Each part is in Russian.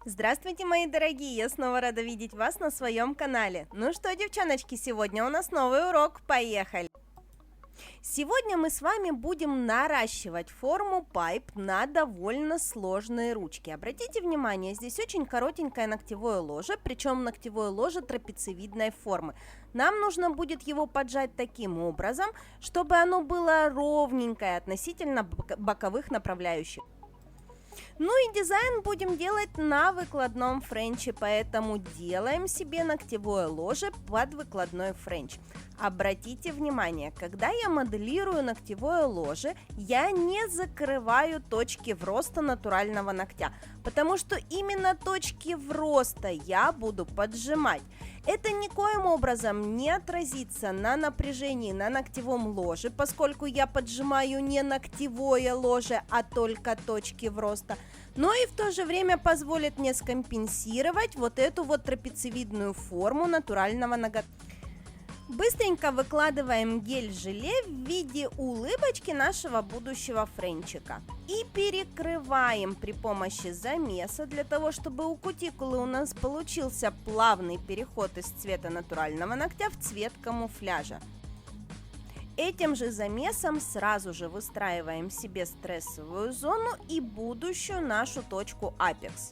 Здравствуйте, мои дорогие! Я снова рада видеть вас на своем канале. Ну что, девчоночки, сегодня у нас новый урок. Поехали! Сегодня мы с вами будем наращивать форму пайп на довольно сложные ручки. Обратите внимание, здесь очень коротенькое ногтевое ложе, причем ногтевое ложе трапециевидной формы. Нам нужно будет его поджать таким образом, чтобы оно было ровненькое относительно боковых направляющих. Ну и дизайн будем делать на выкладном френче, поэтому делаем себе ногтевое ложе под выкладной френч. Обратите внимание, когда я моделирую ногтевое ложе, я не закрываю точки вроста натурального ногтя, потому что именно точки вроста я буду поджимать. Это никоим образом не отразится на напряжении на ногтевом ложе, поскольку я поджимаю не ногтевое ложе, а только точки вроста. Но и в то же время позволит мне скомпенсировать вот эту вот трапециевидную форму натурального ногтя. Быстренько выкладываем гель-желе в виде улыбочки нашего будущего френчика. И перекрываем при помощи замеса, для того, чтобы у кутикулы у нас получился плавный переход из цвета натурального ногтя в цвет камуфляжа. Этим же замесом сразу же выстраиваем себе стрессовую зону и будущую нашу точку апекс.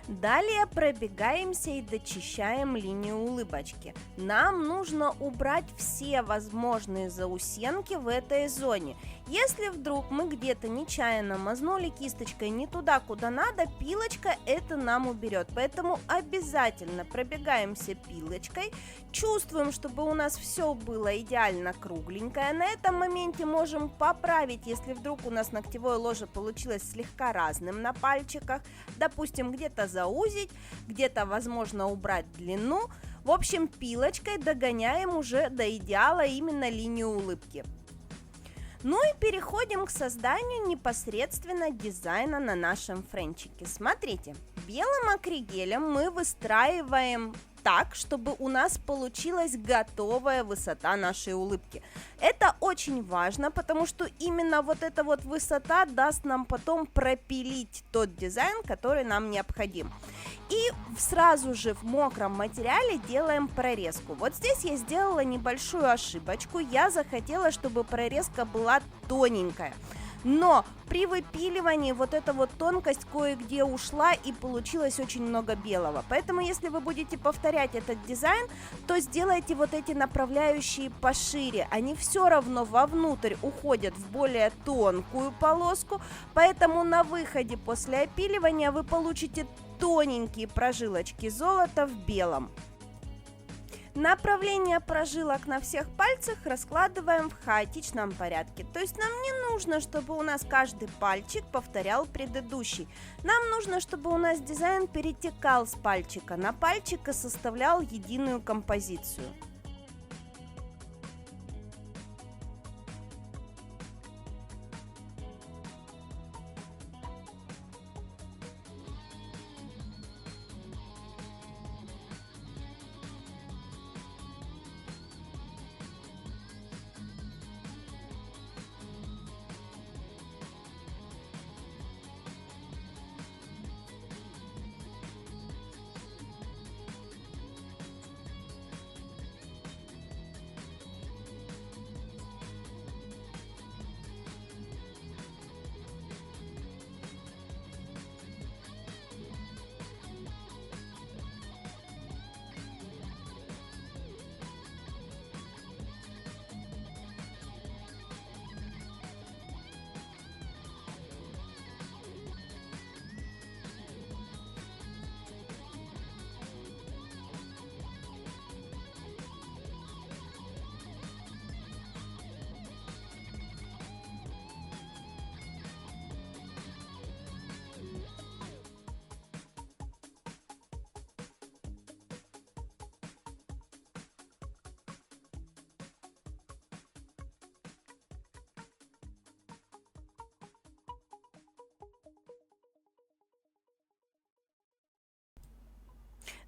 Далее пробегаемся и дочищаем линию улыбочки. Нам нужно убрать все возможные заусенки в этой зоне. Если вдруг мы где-то нечаянно мазнули кисточкой не туда, куда надо, пилочка это нам уберет. Поэтому обязательно пробегаемся пилочкой, чувствуем, чтобы у нас все было идеально кругленькое. На этом моменте можем поправить, если вдруг у нас ногтевое ложе получилось слегка разным на пальчиках. Допустим, где-то заузить, где-то, возможно, убрать длину. В общем, пилочкой догоняем уже до идеала именно линию улыбки. Ну и переходим к созданию непосредственно дизайна на нашем френчике. Смотрите, белым акригелем мы выстраиваем так, чтобы у нас получилась готовая высота нашей улыбки. Это очень важно, потому что именно вот эта вот высота даст нам потом пропилить тот дизайн, который нам необходим. И сразу же в мокром материале делаем прорезку. Вот здесь я сделала небольшую ошибочку. Я захотела, чтобы прорезка была тоненькая. Но при выпиливании вот эта вот тонкость кое-где ушла и получилось очень много белого. Поэтому если вы будете повторять этот дизайн, то сделайте вот эти направляющие пошире. Они все равно вовнутрь уходят в более тонкую полоску, поэтому на выходе после опиливания вы получите тоненькие прожилочки золота в белом. Направление прожилок на всех пальцах раскладываем в хаотичном порядке. То есть нам не нужно, чтобы у нас каждый пальчик повторял предыдущий. Нам нужно, чтобы у нас дизайн перетекал с пальчика на пальчик и составлял единую композицию.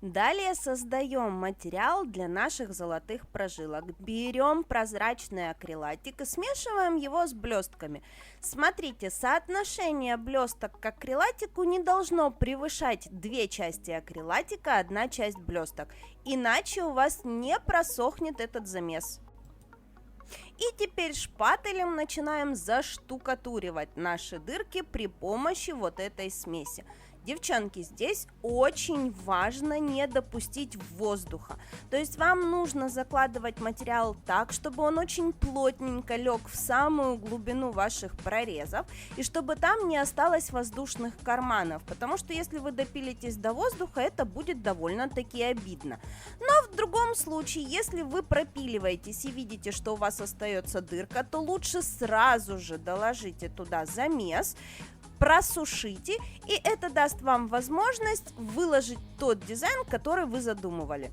Далее создаем материал для наших золотых прожилок. Берем прозрачный акрилатик и смешиваем его с блестками. Смотрите, соотношение блесток к акрилатику не должно превышать 2 части акрилатика, 1 часть блесток, иначе у вас не просохнет этот замес. И теперь шпателем начинаем заштукатуривать наши дырки при помощи вот этой смеси. Девчонки, здесь очень важно не допустить воздуха. То есть вам нужно закладывать материал так, чтобы он очень плотненько лег в самую глубину ваших прорезов, и чтобы там не осталось воздушных карманов, потому что если вы допилитесь до воздуха, это будет довольно-таки обидно. Но в другом случае, если вы пропиливаетесь и видите, что у вас остается дырка, то лучше сразу же доложите туда замес, просушите, и это даст вам возможность выложить тот дизайн, который вы задумывали.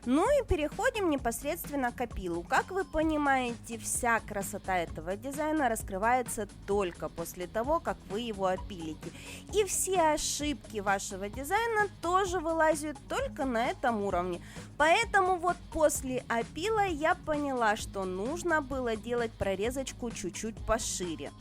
Ну и переходим непосредственно к опилу. Как вы понимаете, вся красота этого дизайна раскрывается только после того, как вы его опилите. И все ошибки вашего дизайна тоже вылазят только на этом уровне. Поэтому вот после опила я поняла, что нужно было делать прорезочку чуть-чуть пошире.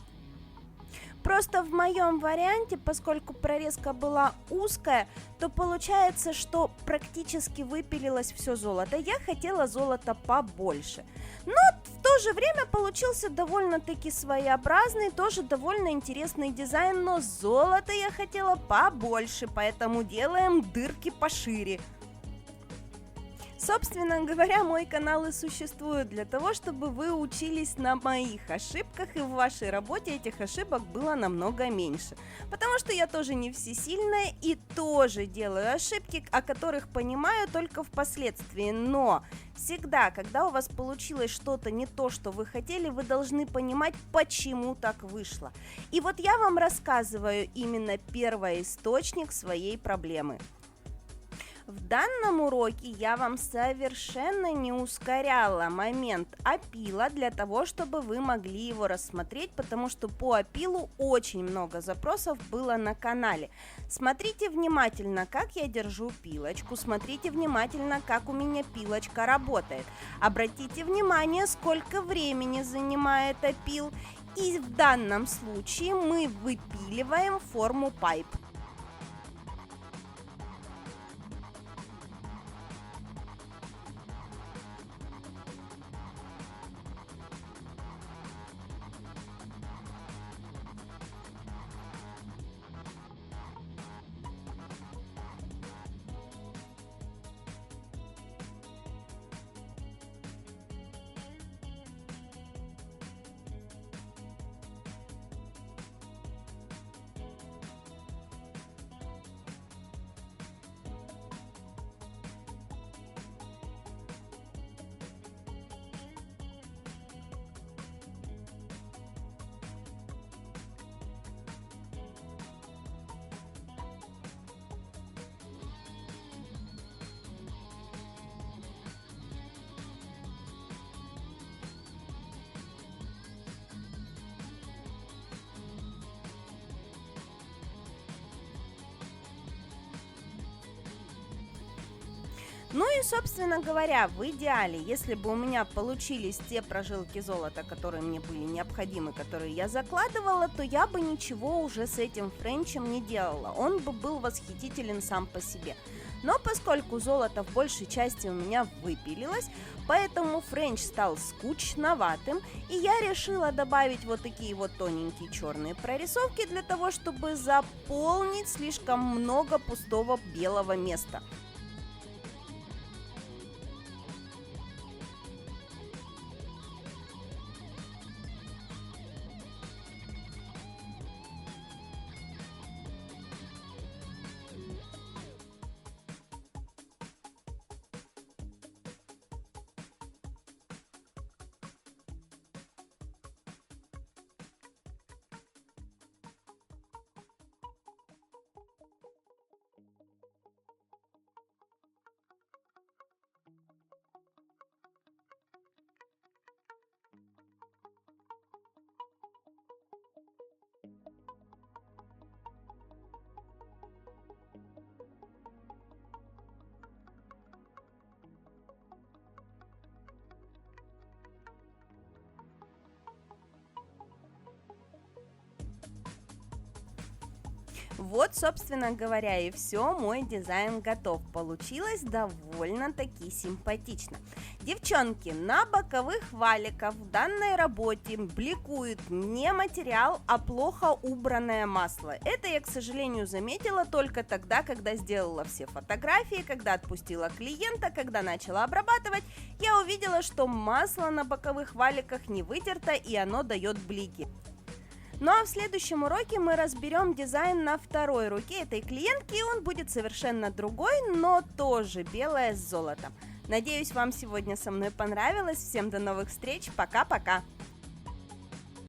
Просто в моем варианте, поскольку прорезка была узкая, то получается, что практически выпилилось все золото. Я хотела золота побольше. Но в то же время получился довольно-таки своеобразный, тоже довольно интересный дизайн, но золота я хотела побольше, поэтому делаем дырки пошире. Собственно говоря, мой канал и существует для того, чтобы вы учились на моих ошибках, и в вашей работе этих ошибок было намного меньше. Потому что я тоже не всесильная и тоже делаю ошибки, о которых понимаю только впоследствии. Но всегда, когда у вас получилось что-то не то, что вы хотели, вы должны понимать, почему так вышло. И вот я вам рассказываю именно первоисточник своей проблемы. В данном уроке я вам совершенно не ускоряла момент опила для того, чтобы вы могли его рассмотреть, потому что по опилу очень много запросов было на канале. Смотрите внимательно, как я держу пилочку, смотрите внимательно, как у меня пилочка работает. Обратите внимание, сколько времени занимает опил. И в данном случае мы выпиливаем форму пайп. Ну и, собственно говоря, в идеале, если бы у меня получились те прожилки золота, которые мне были необходимы, которые я закладывала, то я бы ничего уже с этим френчем не делала. Он бы был восхитителен сам по себе. Но поскольку золото в большей части у меня выпилилось, поэтому френч стал скучноватым, и я решила добавить вот такие вот тоненькие черные прорисовки для того, чтобы заполнить слишком много пустого белого места. Вот, собственно говоря, и все, мой дизайн готов. Получилось довольно-таки симпатично. Девчонки, на боковых валиках в данной работе бликует не материал, а плохо убранное масло. Это я, к сожалению, заметила только тогда, когда сделала все фотографии, когда отпустила клиента, когда начала обрабатывать, я увидела, что масло на боковых валиках не вытерто и оно дает блики. Ну а в следующем уроке мы разберем дизайн на второй руке этой клиентки, и он будет совершенно другой, но тоже белое с золотом. Надеюсь, вам сегодня со мной понравилось. Всем до новых встреч, пока-пока!